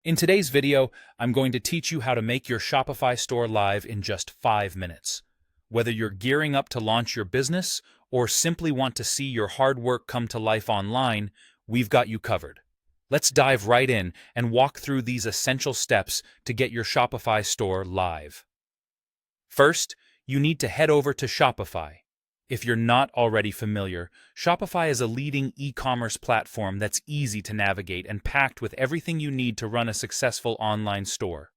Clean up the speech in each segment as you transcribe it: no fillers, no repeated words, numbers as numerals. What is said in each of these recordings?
In today's video, I'm going to teach you how to make your Shopify store live in just 5 minutes. Whether you're gearing up to launch your business or simply want to see your hard work come to life online, we've got you covered. Let's dive right in and walk through these essential steps to get your Shopify store live. First, you need to head over to Shopify. If you're not already familiar, Shopify is a leading e-commerce platform that's easy to navigate and packed with everything you need to run a successful online store.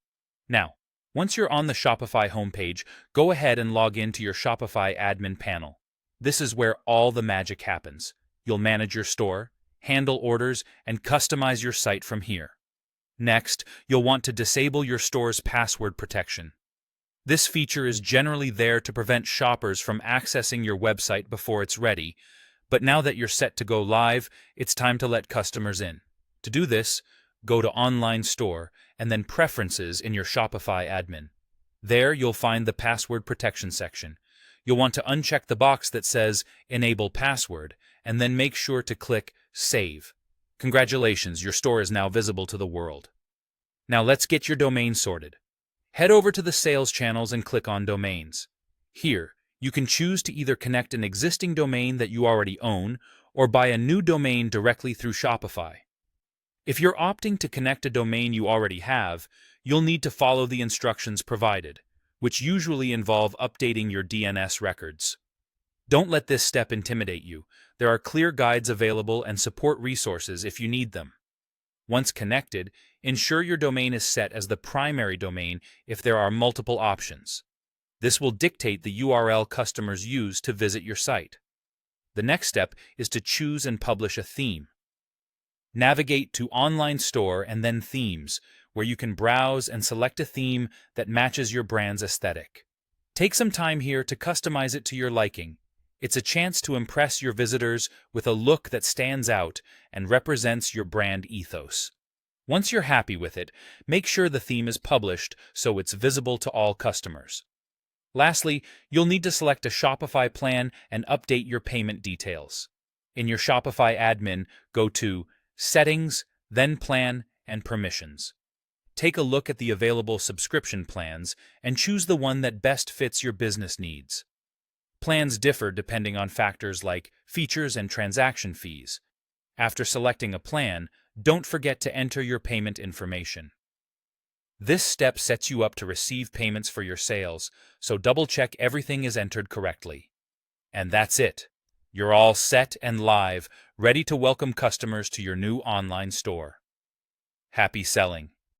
Now, once you're on the Shopify homepage, go ahead and log into your Shopify admin panel. This is where all the magic happens. You'll manage your store, handle orders, and customize your site from here. Next, you'll want to disable your store's password protection. This feature is generally there to prevent shoppers from accessing your website before it's ready, but now that you're set to go live, it's time to let customers in. To do this, go to Online Store and then Preferences in your Shopify admin. There you'll find the Password Protection section. You'll want to uncheck the box that says Enable Password and then make sure to click Save. Congratulations, your store is now visible to the world. Now let's get your domain sorted. Head over to the sales channels and click on Domains. Here, you can choose to either connect an existing domain that you already own or buy a new domain directly through Shopify. If you're opting to connect a domain you already have, you'll need to follow the instructions provided, which usually involve updating your DNS records. Don't let this step intimidate you. There are clear guides available and support resources if you need them. Once connected, ensure your domain is set as the primary domain if there are multiple options. This will dictate the URL customers use to visit your site. The next step is to choose and publish a theme. Navigate to Online Store and then Themes, where you can browse and select a theme that matches your brand's aesthetic. Take some time here to customize it to your liking. It's a chance to impress your visitors with a look that stands out and represents your brand ethos. Once you're happy with it, make sure the theme is published so it's visible to all customers. Lastly, you'll need to select a Shopify plan and update your payment details. In your Shopify admin, go to Settings, then Plan and Permissions. Take a look at the available subscription plans and choose the one that best fits your business needs. Plans differ depending on factors like features and transaction fees. After selecting a plan, don't forget to enter your payment information. This step sets you up to receive payments for your sales, so double-check everything is entered correctly. And that's it. You're all set and live, ready to welcome customers to your new online store. Happy selling!